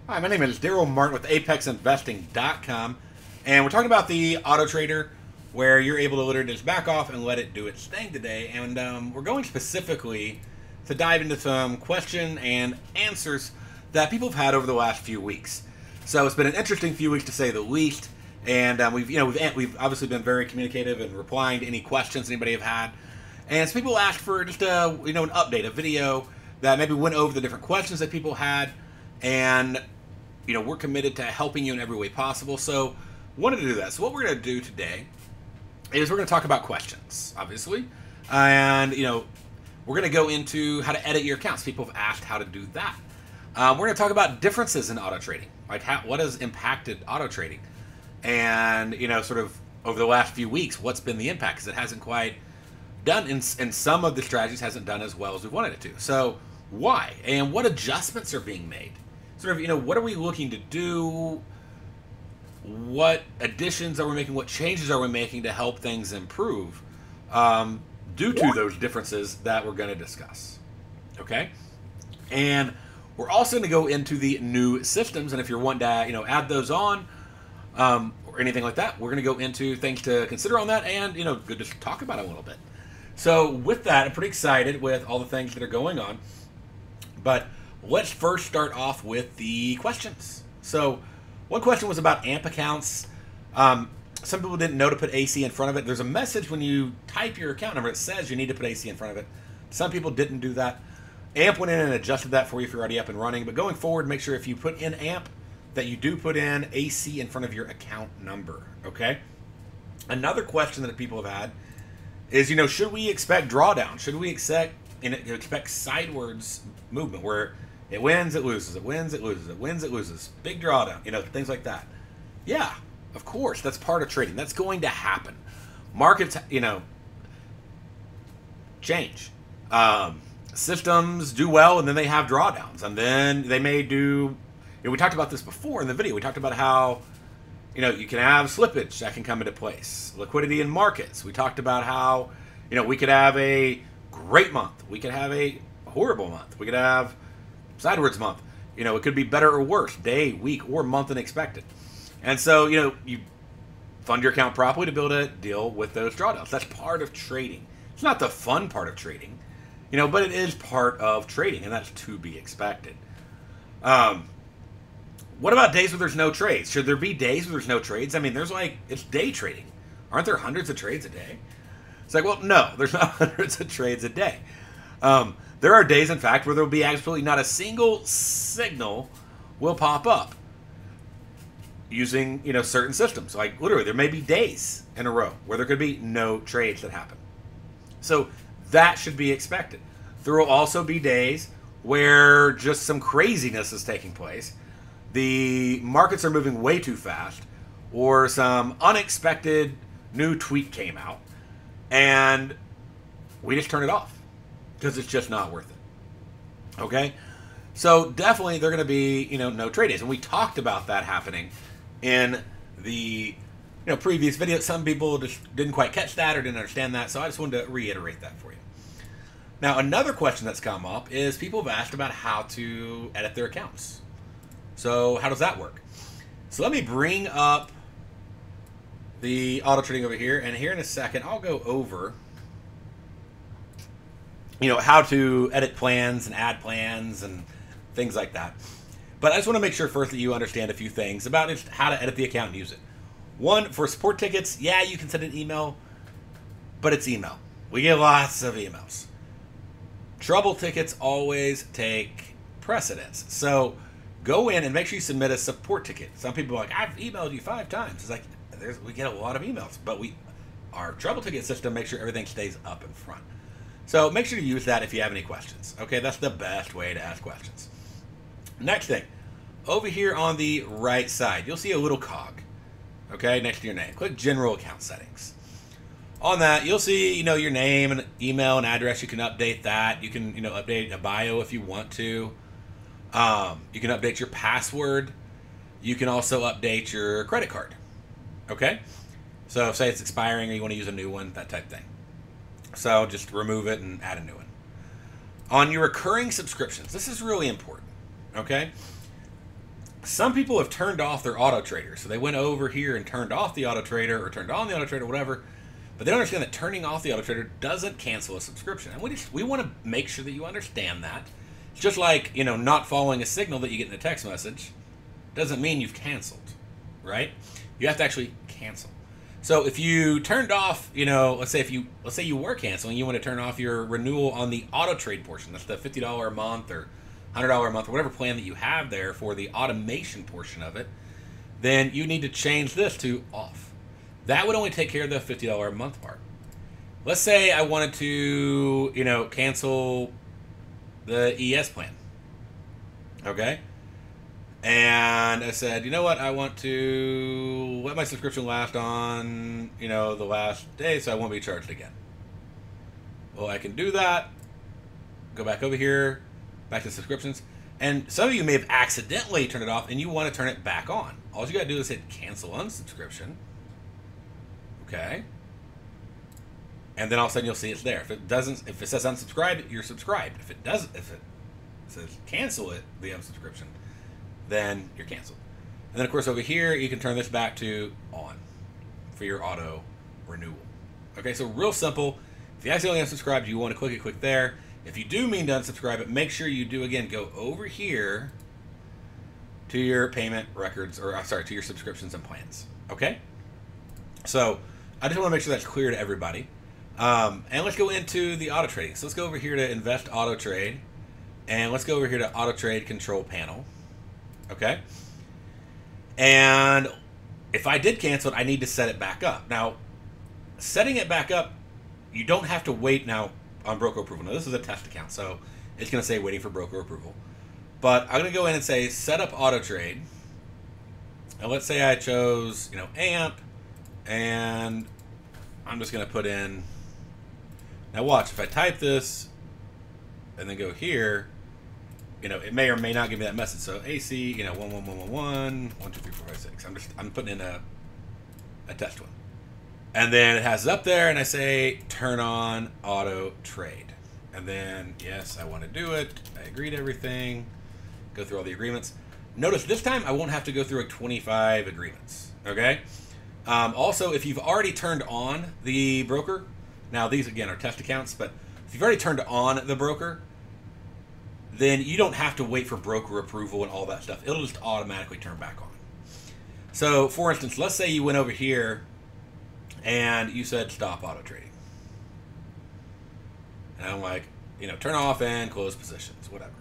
Hi, my name is Daryl Martin with ApexInvesting.com, and we're talking about the AutoTrader, where you're able to literally just back off and let it do its thing today. And we're going specifically to dive into some question and answers that people have had over the last few weeks. So it's been an interesting few weeks to say the least, and we've obviously been very communicative and replying to any questions anybody have had. And so people asked for just an update, a video that maybe went over the different questions that people had, and we're committed to helping you in every way possible. So wanted to do that. So what we're going to do today is we're going to talk about questions, obviously. And, we're going to go into how to edit your accounts. People have asked how to do that. We're going to talk about differences in auto trading, like what has impacted auto trading. And, sort of over the last few weeks, what's been the impact? Because it hasn't quite done, in some of the strategies hasn't done as well as we wanted it to. So why? And what adjustments are being made? Sort of, what are we looking to do? What additions are we making? What changes are we making to help things improve due to those differences that we're going to discuss? Okay? And we're also going to go into the new systems, and if you're wanting to, add those on or anything like that, we're going to go into things to consider on that and, good to talk about it a little bit. So with that, I'm pretty excited with all the things that are going on, but let's first start off with the questions. So one question was about AMP accounts. Some people didn't know to put AC in front of it. There's a message when you type your account number. It says you need to put AC in front of it. Some people didn't do that. AMP went in and adjusted that for you if you're already up and running. But going forward, make sure if you put in AMP that you do put in AC in front of your account number. Okay? Another question that people have had is, should we expect drawdown? Should we expect sidewards movement where it wins, it loses, it wins, it loses, it wins, it loses, big drawdown, things like that? Yeah, of course, that's part of trading. That's going to happen. Markets, change. Systems do well, and then they have drawdowns, and then they may do. We talked about this before in the video. We talked about how you can have slippage that can come into place, liquidity in markets. We talked about how we could have a great month, we could have a horrible month, we could have sideways month. It could be better or worse, day, week, or month than expected. And so, you fund your account properly to be able to deal with those drawdowns. That's part of trading. It's not the fun part of trading, but it is part of trading, and that's to be expected. What about days where there's no trades? Should there be days where there's no trades? I mean, it's day trading. Aren't there hundreds of trades a day? It's like, well, no, there's not hundreds of trades a day. There are days, in fact, where there will be absolutely not a single signal will pop up using, certain systems. Like, literally, there may be days in a row where there could be no trades that happen. So that should be expected. There will also be days where just some craziness is taking place. The markets are moving way too fast, or some unexpected new tweet came out, and we just turn it off because it's just not worth it. Okay? So definitely there are going to be, no trade days. And we talked about that happening in the, previous video. Some people just didn't quite catch that or didn't understand that. So I just wanted to reiterate that for you. Now, another question that's come up is people have asked about how to edit their accounts. So how does that work? So let me bring up the auto trading over here. And here in a second, I'll go over how to edit plans and add plans and things like that. But I just want to make sure first that you understand a few things about just how to edit the account and use it. One, for support tickets, yeah, you can send an email, but it's email. We get lots of emails. Trouble tickets always take precedence. So go in and make sure you submit a support ticket. Some people are like, I've emailed you 5 times. It's like, we get a lot of emails, but our trouble ticket system makes sure everything stays up in front. So make sure to use that if you have any questions. Okay, that's the best way to ask questions. Next thing, over here on the right side, you'll see a little cog, okay, next to your name. Click General Account Settings. On that, you'll see, your name and email and address. You can update that. You can, update a bio if you want to. You can update your password. You can also update your credit card, okay? So say it's expiring or you want to use a new one, that type of thing. So just remove it and add a new one. On your recurring subscriptions, this is really important, okay? some people have turned off their auto trader. So they went over here and turned off the auto trader or turned on the auto trader, whatever. But they don't understand that turning off the auto trader doesn't cancel a subscription. And we want to make sure that you understand that. It's just like, not following a signal that you get in a text message doesn't mean you've canceled, right? You have to actually cancel. So if you turned off, let's say you were canceling, you want to turn off your renewal on the auto trade portion. That's the $50 a month or $100 a month or whatever plan that you have there for the automation portion of it. Then you need to change this to off. That would only take care of the $50 a month part. Let's say I wanted to, cancel the ES plan. Okay? And I said, you know what? I want to let my subscription last on, the last day so I won't be charged again. Well, I can do that. Go back over here, back to subscriptions. And some of you may have accidentally turned it off and you want to turn it back on. All you got to do is hit cancel unsubscription. Okay. And then all of a sudden you'll see it's there. If it says unsubscribe, you're subscribed. If it says cancel the unsubscription, then you're canceled. And then of course over here you can turn this back to on for your auto renewal. Okay, so real simple. If you accidentally unsubscribed, you want to click there. If you do mean to unsubscribe it, make sure you do again go over here to your payment records, or sorry, to your subscriptions and plans. Okay? So I just want to make sure that's clear to everybody. And let's go into the auto trading. So let's go over here to invest auto trade, and let's go over here to auto trade control panel. Okay? And if I did cancel it, I need to set it back up. Now, setting it back up, you don't have to wait now on broker approval. Now, this is a test account, so it's going to say waiting for broker approval. But I'm going to go in and say set up auto trade. And let's say I chose, AMP, and I'm just going to put in. Now watch, if I type this and then go here, it may or may not give me that message. So AC, 11111, 1 2 3 4 5 6. I'm putting in a test one. And then it has it up there and I say turn on auto trade. And then yes, I want to do it. I agree to everything. Go through all the agreements. Notice this time I won't have to go through like 25 agreements. Okay? Also, if you've already turned on the broker, now these again are test accounts, but if you've already turned on the broker, then you don't have to wait for broker approval and all that stuff. It'll just automatically turn back on. So for instance, let's say you went over here and you said stop auto trading. And I'm like, turn off and close positions, whatever.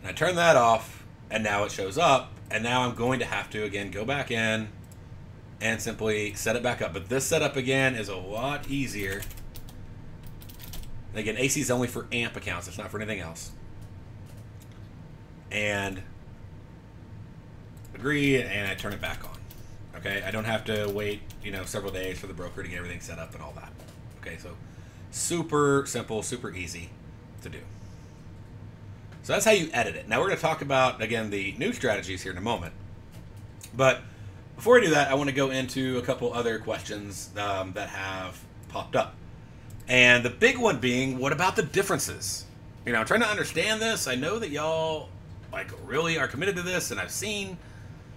And I turn that off and now it shows up, and now I'm going to have to again go back in and simply set it back up. But this setup again is a lot easier. And again, AC is only for AMP accounts. It's not for anything else. And agree, and I turn it back on. Okay, I don't have to wait, several days for the broker to get everything set up and all that. Okay, so super simple, super easy to do. So that's how you edit it. Now we're going to talk about, again, the new strategies here in a moment. But before I do that, I want to go into a couple other questions that have popped up. And the big one being, what about the differences? I'm trying to understand this. I know that y'all really are committed to this, and I've seen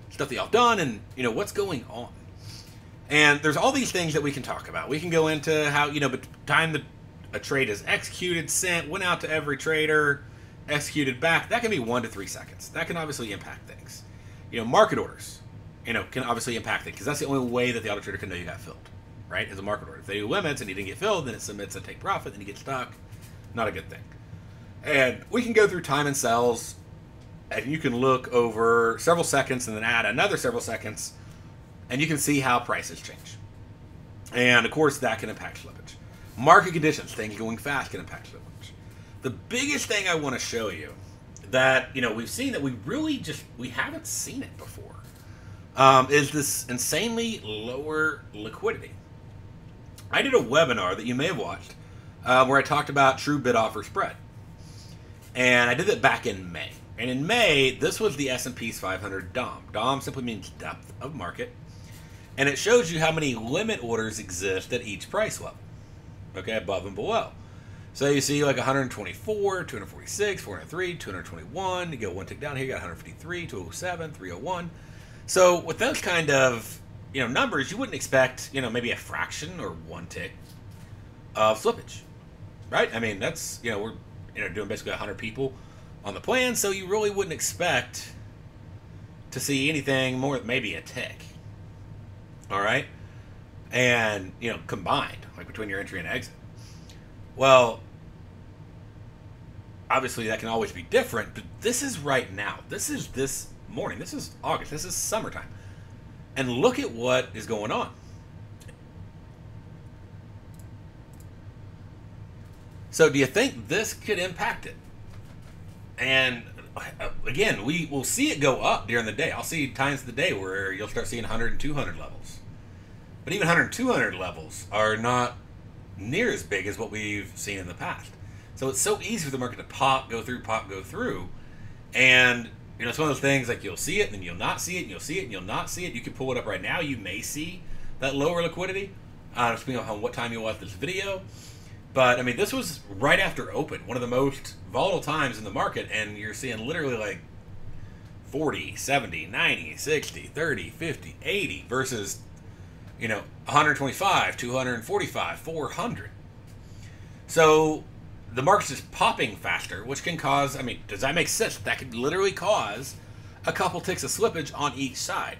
stuff that y'all done, and what's going on. And there's all these things that we can talk about. We can go into how but time that a trade is executed, sent, went out to every trader, executed back. That can be 1 to 3 seconds. That can obviously impact things. Market orders, can obviously impact things because that's the only way that the auto trader can know you got filled. Right, as a market order. If they do limits and you didn't get filled, then it submits a take profit, then you get stuck. Not a good thing. And we can go through time and sells, and you can look over several seconds and then add another several seconds, and you can see how prices change. And of course, that can impact slippage. Market conditions, things going fast can impact slippage. The biggest thing I want to show you that we've seen that we haven't seen it before is this insanely lower liquidity. I did a webinar that you may have watched where I talked about true bid offer spread. And I did it back in May. And in May, this was the S&P's 500 DOM. DOM simply means depth of market. And it shows you how many limit orders exist at each price level. Okay, above and below. So you see like 124, 246, 403, 221. You go one tick down here, you got 153, 207, 301. So with those kind of numbers, you wouldn't expect maybe a fraction or one tick of slippage, right? I mean that's we're doing basically 100 people on the plan, so you really wouldn't expect to see anything more than maybe a tick. All right, and combined like between your entry and exit. Well, obviously that can always be different, but this is right now. This is this morning. This is August. This is summertime. And look at what is going on. So do you think this could impact it? And again, we will see it go up during the day. I'll see times of the day where you'll start seeing 100 and 200 levels. But even 100 and 200 levels are not near as big as what we've seen in the past. So it's so easy for the market to pop, go through. And it's one of those things like you'll see it and then you'll not see it, and you'll see it and you'll not see it. You can pull it up right now. You may see that lower liquidity, depending on what time you watch this video. But I mean, this was right after open, one of the most volatile times in the market, and you're seeing literally like 40, 70, 90, 60, 30, 50, 80 versus 125, 245, 400. So the market's just popping faster, which can cause, I mean, does that make sense? That could literally cause a couple ticks of slippage on each side.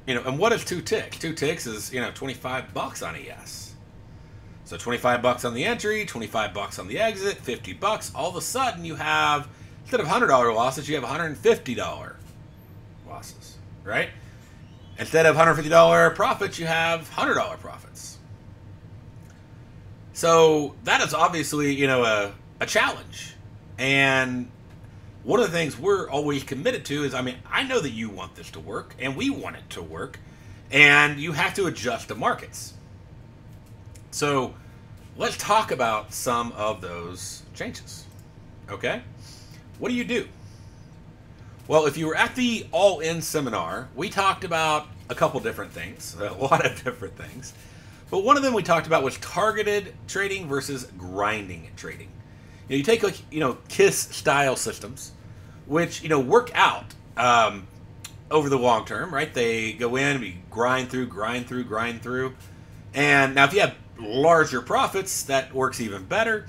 And what is 2 ticks? 2 ticks is, $25 on ES. So $25 on the entry, $25 on the exit, $50. All of a sudden you have, instead of $100 losses, you have $150 losses, right? Instead of $150 profits, you have $100 profits. So that is obviously, a challenge. And one of the things we're always committed to is, I know that you want this to work, and we want it to work, and you have to adjust the markets. So let's talk about some of those changes. Okay? What do you do? Well, if you were at the All-In seminar, we talked about a couple different things, a lot of different things. But one of them we talked about was targeted trading versus grinding trading. You take KISS style systems, which work out over the long term, right? They go in, we grind through. And now if you have larger profits, that works even better.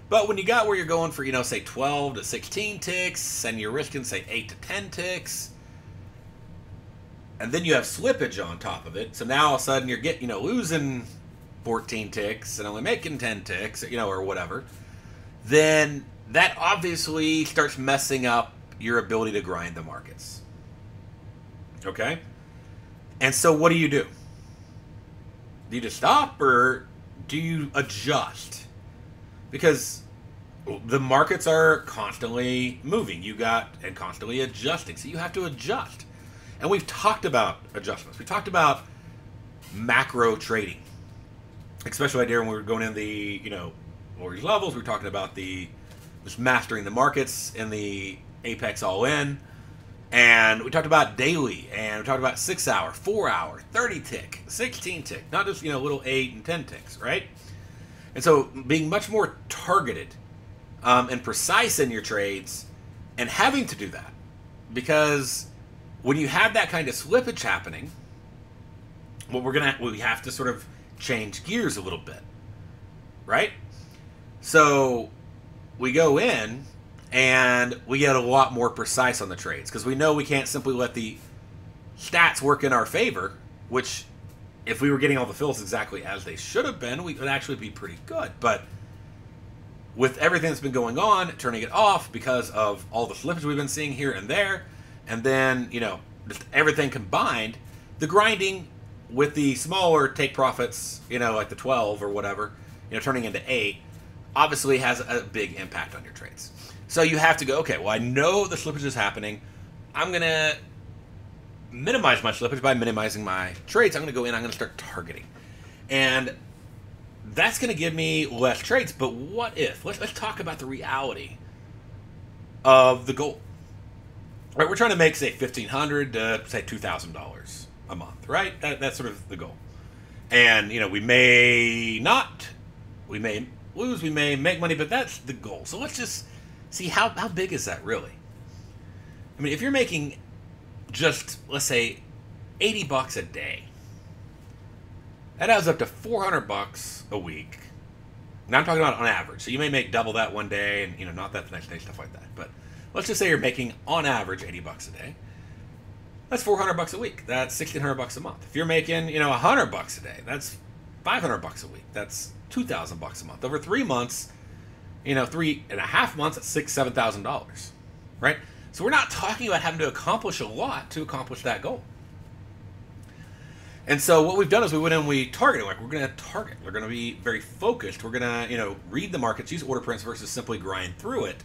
But when you got where you're going for, say 12 to 16 ticks, and you're risking, say 8 to 10 ticks, and then you have slippage on top of it, so now all of a sudden you're getting, losing 14 ticks and only making 10 ticks, or whatever, then that obviously starts messing up your ability to grind the markets. Okay? And so what do you do? Do you just stop, or do you adjust? Because the markets are constantly moving. And constantly adjusting. So you have to adjust. And we've talked about adjustments. We talked about macro trading. Especially right there when we were going in the, lower these levels. We were talking about just mastering the markets in the Apex All-In. And we talked about daily. And we talked about 6 hour, 4 hour, 30 tick, 16 tick. Not just, little 8 and 10 ticks, right? And so being much more targeted and precise in your trades, and having to do that. Because when you have that kind of slippage happening, we have to sort of change gears a little bit, right? So we go in and we get a lot more precise on the trades, because we know we can't simply let the stats work in our favor, which if we were getting all the fills exactly as they should have been, we would actually be pretty good. But with everything that's been going on, turning it off because of all the slippage we've been seeing here and there, and then, just everything combined, the grinding with the smaller take profits, like the 12 or whatever, turning into 8, obviously has a big impact on your trades. So you have to go, okay, well, I know the slippage is happening. I'm going to minimize my slippage by minimizing my trades. I'm going to go in, I'm going to start targeting. And that's going to give me less trades. But what if? Let's talk about the reality of the goal. Right, we're trying to make, say, $1,500 to, say, $2,000 a month, right? That's sort of the goal. And, we may not We may lose, we may make money, but that's the goal. So let's just see how big is that really? I mean, if you're making just, let's say, $80 a day, that adds up to $400 a week. Now I'm talking about on average. So you may make double that one day and, you know, not that the next day, stuff like that. But let's just say you're making on average $80 a day. That's $400 a week. That's $1,600 a month. If you're making, you know, $100 a day, that's $500 a week. That's $2,000 a month. Over 3 months, you know, 3.5 months, that's $6,000, $7,000, right? So we're not talking about having to accomplish a lot to accomplish that goal. And so what we've done is we went in and we targeted. Like, we're going to target. We're going to be very focused. We're going to, you know, read the markets, use order prints versus simply grind through it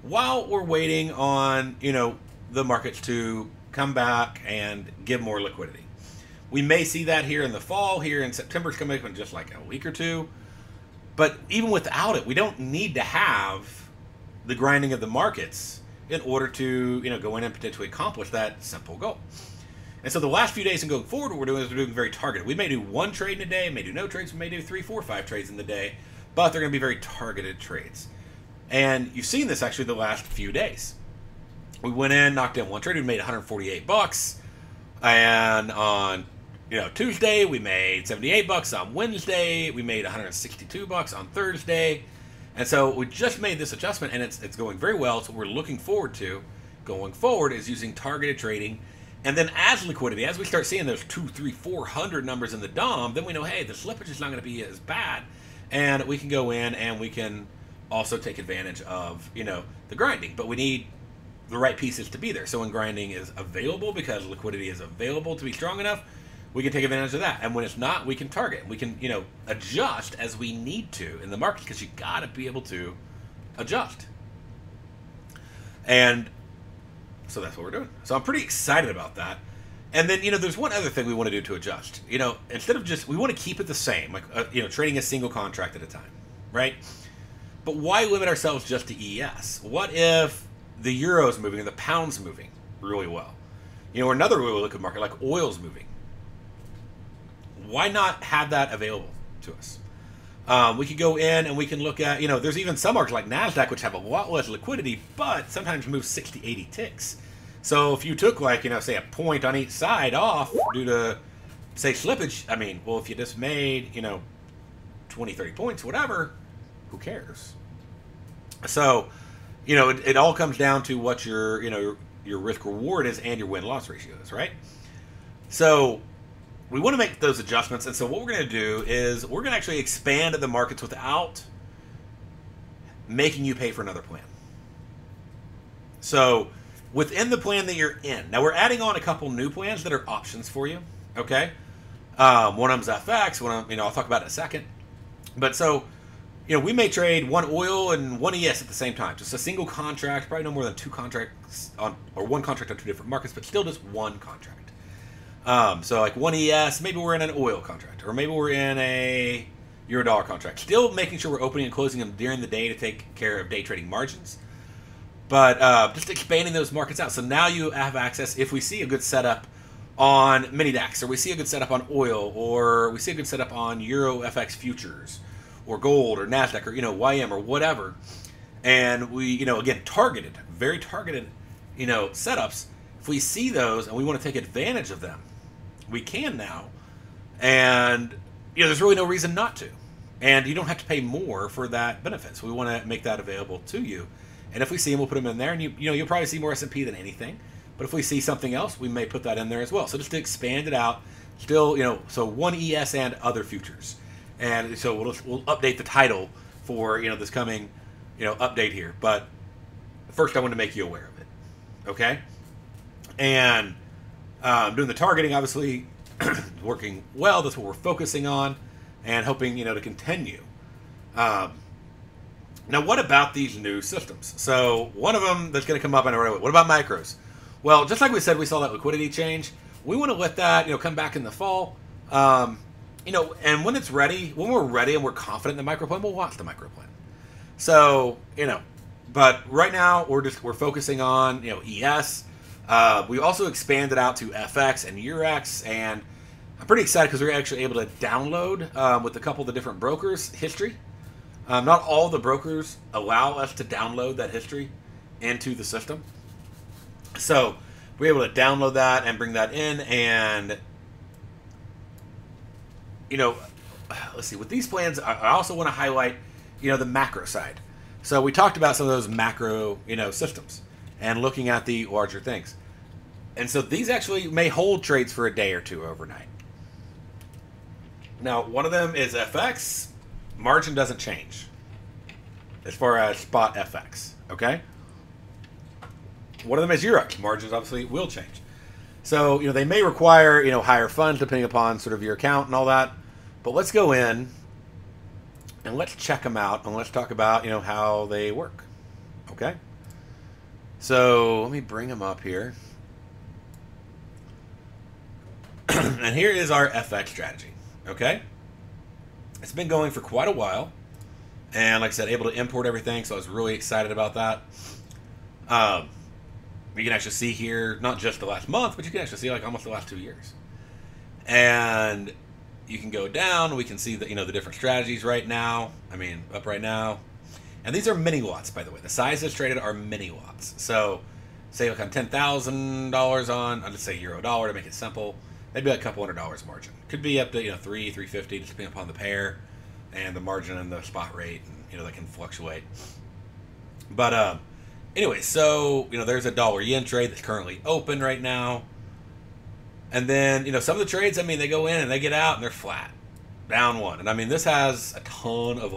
while we're waiting on, you know, the markets to come back and give more liquidity. We may see that here in the fall. Here in September, it's coming up in just like a week or two. But even without it, we don't need to have the grinding of the markets in order to, you know, go in and potentially accomplish that simple goal. And so the last few days and going forward, what we're doing is we're doing very targeted. We may do one trade in a day, may do no trades, we may do 3, 4, 5 trades in the day, but they're going to be very targeted trades. And you've seen this actually the last few days. We went in, knocked in one trade, we made $148, and on, you know, Tuesday we made $78. On Wednesday we made $162 on Thursday. And so we just made this adjustment, and it's going very well. So what we're looking forward to going forward is using targeted trading. And then as liquidity, as we start seeing those 200, 300, 400 numbers in the DOM, then we know, hey, the slippage is not going to be as bad. And we can go in and we can also take advantage of, you know, the grinding. But we need the right pieces to be there. So when grinding is available, because liquidity is available to be strong enough, we can take advantage of that. And when it's not, we can target. We can, you know, adjust as we need to in the market, because you got to be able to adjust. And so that's what we're doing. So I'm pretty excited about that. And then, you know, there's one other thing we want to do to adjust. You know, instead of just, we want to keep it the same, like, you know, trading a single contract at a time, right? But why limit ourselves just to ES? What if the euro's moving and the pound's moving really well? You know, or another really liquid market like oil's moving. Why not have that available to us? We could go in and we can look at, you know, there's even some markets like NASDAQ which have a lot less liquidity, but sometimes move 60, 80 ticks. So if you took, like, you know, say a point on each side off due to, say, slippage, I mean, well, if you just made, you know, 20, 30 points, whatever, who cares? So, you know, it all comes down to what your, you know, your risk reward is and your win-loss ratio is, right? So we want to make those adjustments, and so what we're going to do is we're going to actually expand the markets without making you pay for another plan. So within the plan that you're in, now we're adding on a couple new plans that are options for you, okay? One of them's FX, one of them, you know, I'll talk about it in a second. But so, you know, we may trade one oil and one ES at the same time. Just a single contract, probably no more than 2 contracts on, or one contract on 2 different markets, but still just one contract. So like one ES, maybe we're in an oil contract, or maybe we're in a euro-dollar contract. Still making sure we're opening and closing them during the day to take care of day trading margins. But just expanding those markets out. So now you have access, if we see a good setup on mini DAX, or we see a good setup on oil, or we see a good setup on Euro FX futures, or gold, or NASDAQ, or, you know, YM, or whatever. And we, you know, again, targeted, very targeted, you know, setups. If we see those and we want to take advantage of them, we can now. And, you know, there's really no reason not to. And you don't have to pay more for that benefit. So we want to make that available to you. And if we see them, we'll put them in there. And, you know, you'll probably see more S&P than anything. But if we see something else, we may put that in there as well. So just to expand it out, still, you know, so one ES and other futures. And so we'll update the title for, you know, this coming, you know, update here. But first I want to make you aware of it. Okay? And doing the targeting, obviously, working well. That's what we're focusing on and hoping, you know, to continue. Now, what about these new systems? So one of them that's going to come up, I know right away. What about micros? Well, just like we said, we saw that liquidity change. We want to let that, you know, come back in the fall. You know, and when it's ready, when we're ready and we're confident in the micro plan, we'll watch the micro plan. So, you know, but right now we're focusing on, you know, ES. We also expanded out to FX and Eurex, and I'm pretty excited because we're actually able to download with a couple of the different brokers history Not all the brokers allow us to download that history into the system. So we're able to download that and bring that in. And, you know, let's see. With these plans, I also want to highlight, you know, the macro side. So we talked about some of those macro, you know, systems and looking at the larger things. And so these actually may hold trades for a day or two overnight. Now, one of them is FX. Margin doesn't change as far as spot FX, okay? One of them is Euros. Margins obviously will change. So, you know, they may require, you know, higher funds depending upon sort of your account and all that. But let's go in and let's check them out and let's talk about, you know, how they work, okay? So let me bring them up here. And here is our FX strategy, okay? It's been going for quite a while. And like I said, able to import everything, so I was really excited about that. You can actually see here, not just the last month, but you can actually see like almost the last 2 years. And you can go down, we can see the, you know, the different strategies right now. I mean, up right now. And these are mini lots, by the way. The sizes traded are mini lots. So say like on $10,000 on, I'll just say euro dollar to make it simple. That'd be like a couple $100 margin. Could be up to, you know, $350, just depending upon the pair and the margin and the spot rate, and, you know, that can fluctuate. But anyway, so, you know, there's a dollar yen trade that's currently open right now. And then, you know, some of the trades, I mean, they go in and they get out and they're flat, down one. And I mean, this has a ton of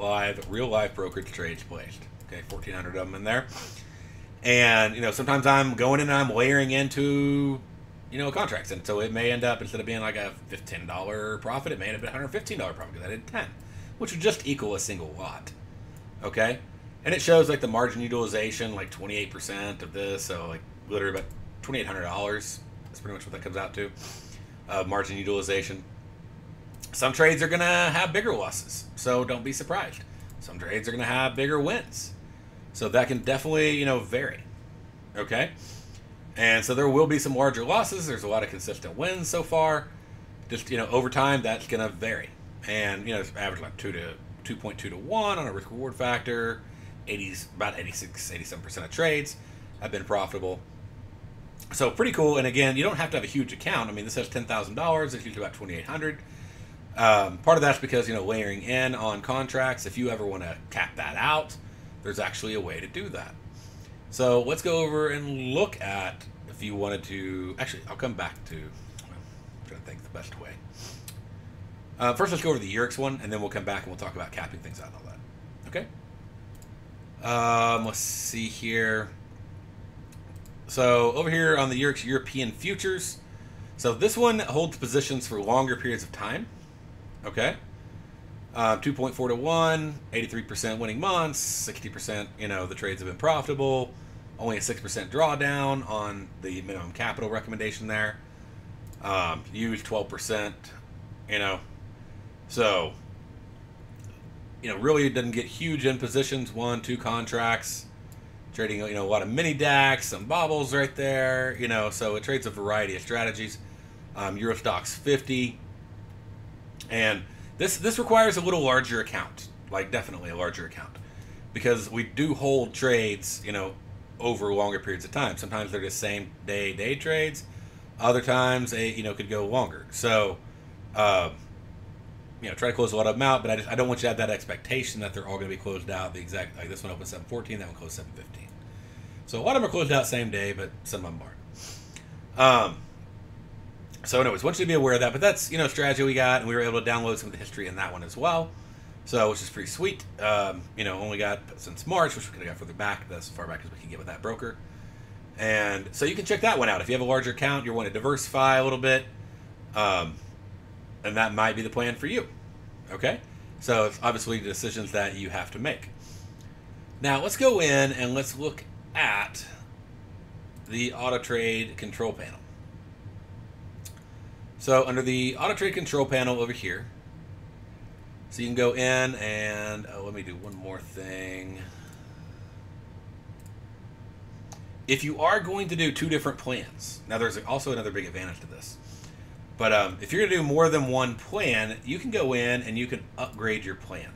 real live brokerage trades placed. Okay, 1,400 of them in there. And, you know, sometimes I'm going in and I'm layering into, you know, contracts. And so it may end up, instead of being like a $15 profit, it may end up at a $115 profit because I did 10, which would just equal a single lot. Okay? And it shows like the margin utilization, like 28% of this. So like literally about $2,800. That's pretty much what that comes out to. Margin utilization. Some trades are going to have bigger losses. So don't be surprised. Some trades are going to have bigger wins. So that can definitely, you know, vary. Okay? And so there will be some larger losses. There's a lot of consistent wins so far. Just, you know, over time, that's going to vary. And, you know, it's average like 2.2 to 1 on a risk reward factor. About 87% of trades have been profitable. So pretty cool. And again, you don't have to have a huge account. I mean, this has $10,000. It's usually about $2,800. Part of that's because, you know, layering in on contracts. If you ever want to cap that out, there's actually a way to do that. So let's go over and look at if you wanted to. Actually, I'll come back to. I'm trying to think the best way. First, let's go over the Euros one, and then we'll come back and we'll talk about capping things out and all that. Okay. Let's see here. So over here on the Euros European futures, so this one holds positions for longer periods of time. Okay. 2.4 to 1, 83% winning months, 60%, you know, the trades have been profitable, only a 6% drawdown on the minimum capital recommendation there. Use 12%, you know. So, you know, really it doesn't get huge in positions, 1, 2 contracts, trading, you know, a lot of mini DAX, some bobbles right there, you know, so it trades a variety of strategies. Euro Stocks 50, and this requires a little larger account, like definitely a larger account, because we do hold trades, you know, over longer periods of time. Sometimes they're just same day trades. Other times they, you know, could go longer. So, you know, try to close a lot of them out, but I don't want you to have that expectation that they're all going to be closed out the exact, like this one opened 7:14, that one closed 7:15. So a lot of them are closed out same day, but some of them aren't. So anyways, want you to be aware of that, but that's, you know, strategy we got, and we were able to download some of the history in that one as well. So, which is pretty sweet. You know, only got since March, which we could have got further back. That's as far back as we can get with that broker. And so you can check that one out. If you have a larger account, you want to diversify a little bit, and that might be the plan for you. Okay? So it's obviously decisions that you have to make. Now, let's go in and let's look at the AutoTrade control panel. So under the AutoTrade control panel over here, so you can go in and, let me do one more thing. If you are going to do 2 different plans, now there's also another big advantage to this. But if you're going to do more than one plan, you can go in and you can upgrade your plan.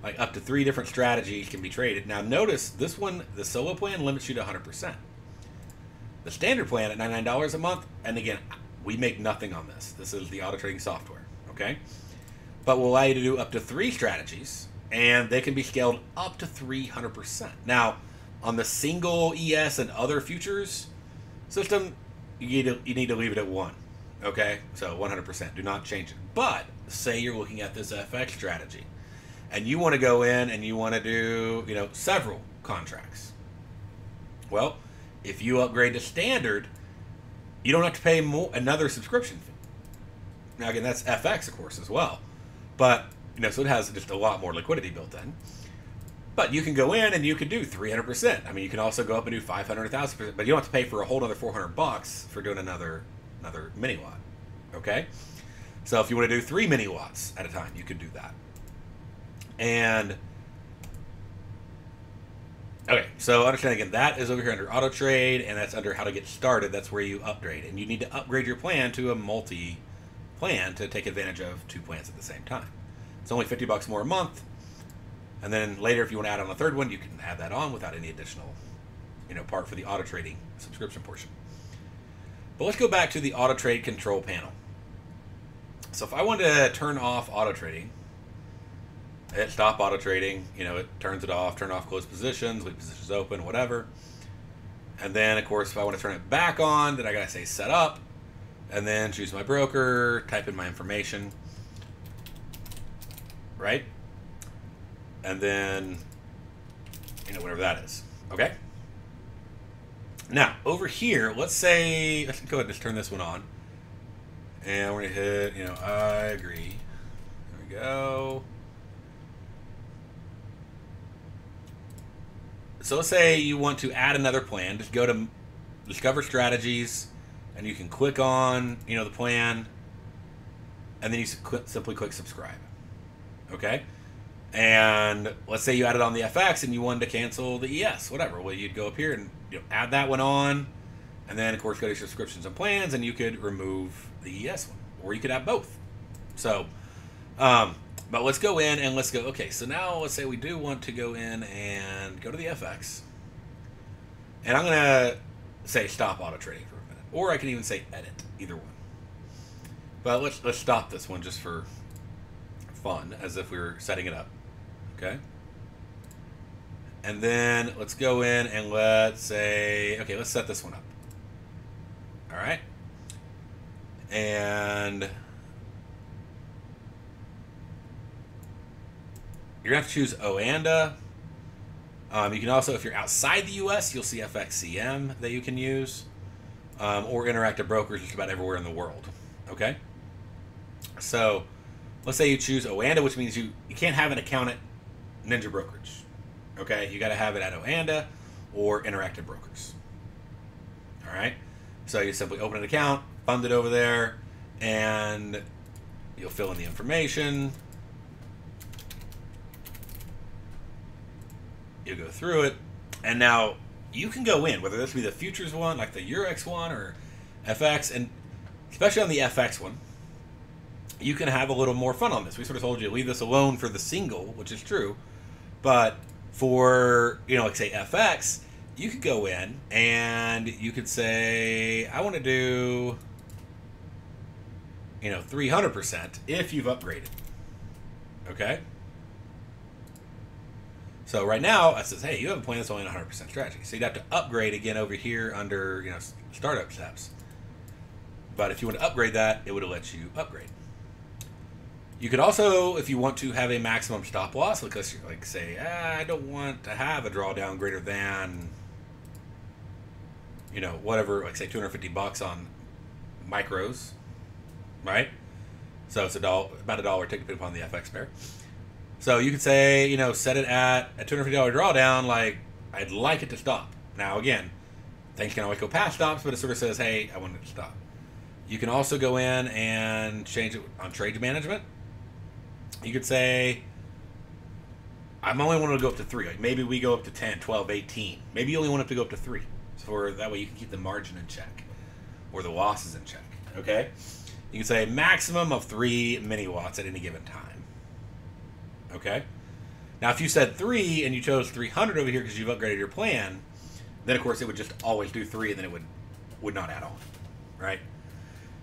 like up to 3 different strategies can be traded. Now notice this one, the solo plan limits you to 100%. The standard plan at $99 a month, and again, we make nothing on this. This is the AutoTrading software, okay? But will allow you to do up to 3 strategies, and they can be scaled up to 300%. Now, on the single ES and other futures system, you need to leave it at 1, okay? So 100%, do not change it. But say you're looking at this FX strategy, and you want to go in and you want to do, several contracts. Well, if you upgrade to standard, you don't have to pay another subscription fee. Now, again, that's FX, of course, as well. But, so it has just a lot more liquidity built in. But you can go in and you can do 300%. I mean, you can also go up and do 500, 1,000%, but you don't have to pay for a whole other $400 for doing another mini lot. Okay? So if you want to do 3 mini lots at a time, you could do that. And okay, so understand again, that is over here under Auto Trade, and that's under how to get started. That's where you upgrade, and you need to upgrade your plan to a multi-plan to take advantage of 2 plans at the same time. It's only $50 more a month, and then later, if you want to add on a 3rd one, you can add that on without any additional, part for the Auto Trading subscription portion. But let's go back to the Auto Trade control panel. So if I wanted to turn off Auto Trading, hit stop auto trading, it turns it off, turn off closed positions, leave positions open, whatever. And then, of course, if I want to turn it back on, then I got to say set up, and then choose my broker, type in my information, right? And then, whatever that is, okay? Now, over here, let's go ahead and just turn this one on. And we're going to hit, I agree. There we go. So let's say you want to add another plan. Just go to Discover Strategies, and you can click on, the plan, and then you simply click Subscribe. Okay? And let's say you added on the FX, and you wanted to cancel the ES, whatever. Well, you'd go up here and add that one on, and then, of course, go to Subscriptions and Plans, and you could remove the ES one, or you could have both. So, but let's go in and let's go, okay, so now let's say we do want to go in and go to the FX. And I'm going to say stop auto trading for a minute. Or I can even say edit, either one. But let's stop this one just for fun, as if we were setting it up. Okay? And then let's go in and let's say, okay, let's set this one up. All right? And you're going to have to choose OANDA. You can also, if you're outside the U.S., you'll see FXCM that you can use, or interactive brokers just about everywhere in the world. Okay? So let's say you choose OANDA, which means you can't have an account at Ninja Brokerage. Okay? You got to have it at OANDA or interactive brokers. All right? So you simply open an account, fund it over there, and you'll fill in the information. You go through it, and now you can go in, whether this be the futures one, like the Eurex one, or FX, and especially on the FX one, you can have a little more fun on this. We sort of told you to leave this alone for the single, which is true, but for, like say FX, you could go in and you could say, I want to do, 300% if you've upgraded. Okay? So right now, it says, hey, you have a plan that's only 100% strategy. So you'd have to upgrade again over here under, startup steps. But if you want to upgrade that, it would have let you upgrade. You could also, if you want to have a maximum stop loss, because like say, I don't want to have a drawdown greater than, whatever, like say $250 on micros, right? So it's about $1 depending upon the FX pair. So you could say, set it at a $250 drawdown, like, I'd like it to stop. Now, again, things can always go past stops, but it sort of says, hey, I want it to stop. You can also go in and change it on trade management. You could say, I'm only wanting to go up to 3. Like maybe we go up to 10, 12, 18. Maybe you only want it to go up to 3. So that way you can keep the margin in check or the losses in check, okay? You can say maximum of 3 mini watts at any given time. Okay? Now, if you said 3 and you chose 300 over here because you've upgraded your plan, then of course it would just always do 3, and then it would not add on, right?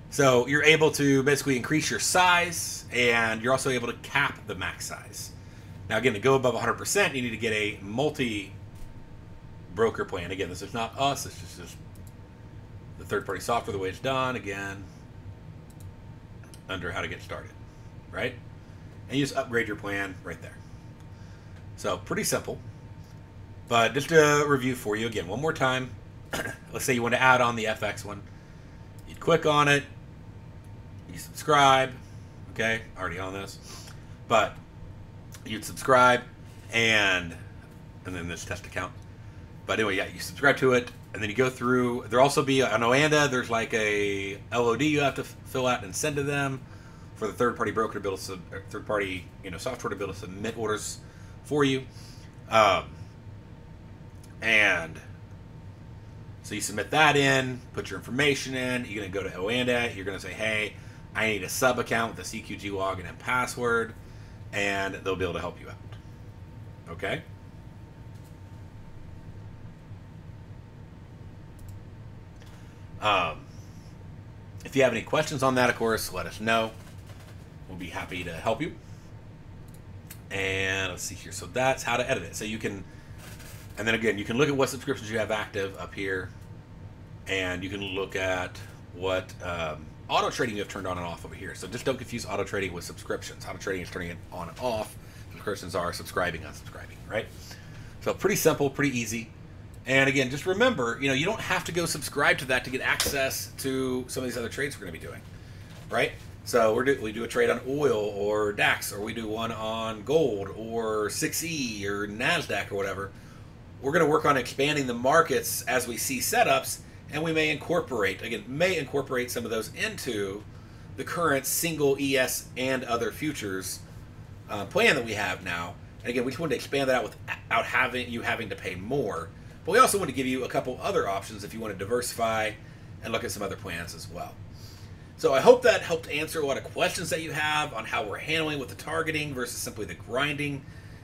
So you're able to basically increase your size, and you're also able to cap the max size. Now, again, to go above 100%, you need to get a multi-broker plan. Again, this is not us. It's just the third-party software, the way it's done. Again, under how to get started, right? And you just upgrade your plan right there. So pretty simple. But just a review for you again, one more time. Let's say you want to add on the FX one. You'd click on it. You subscribe. Okay, already on this. But you'd subscribe and then this test account. But anyway, yeah, you subscribe to it, and then you go through. There'll also be on Oanda, there's like a LOD you have to fill out and send to them for the third-party broker to be able to third-party software to be able to submit orders for you. And so you submit that in, put your information in. You're going to go to Oanda. You're going to say, hey, I need a sub account with a CQG login and password, and they'll be able to help you out. Okay? If you have any questions on that, of course, let us know. We'll be happy to help you. And let's see here. So that's how to edit it. So you can, and then again, you can look at what subscriptions you have active up here, and you can look at what auto trading you have turned on and off over here. So just don't confuse auto trading with subscriptions. Auto trading is turning it on and off. Subscriptions are subscribing, unsubscribing, right? So pretty simple, pretty easy. And again, just remember, you don't have to go subscribe to that to get access to some of these other trades we're going to be doing, right? So we do a trade on oil or DAX, or we do one on gold or 6E or NASDAQ or whatever. We're going to work on expanding the markets as we see setups, and we may incorporate some of those into the current single ES and other futures plan that we have now. And again, we just wanted to expand that out without having to pay more. But we also want to give you a couple other options if you want to diversify and look at some other plans as well. So I hope that helped answer a lot of questions that you have on how we're handling with the targeting versus simply the grinding,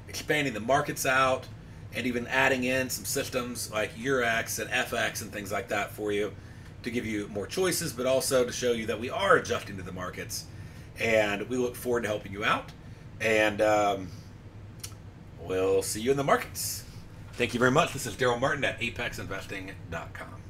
expanding the markets out, and even adding in some systems like Eurex and FX and things like that for you to give you more choices, but also to show you that we are adjusting to the markets. And we look forward to helping you out. And we'll see you in the markets. Thank you very much. This is Daryl Martin at apexinvesting.com.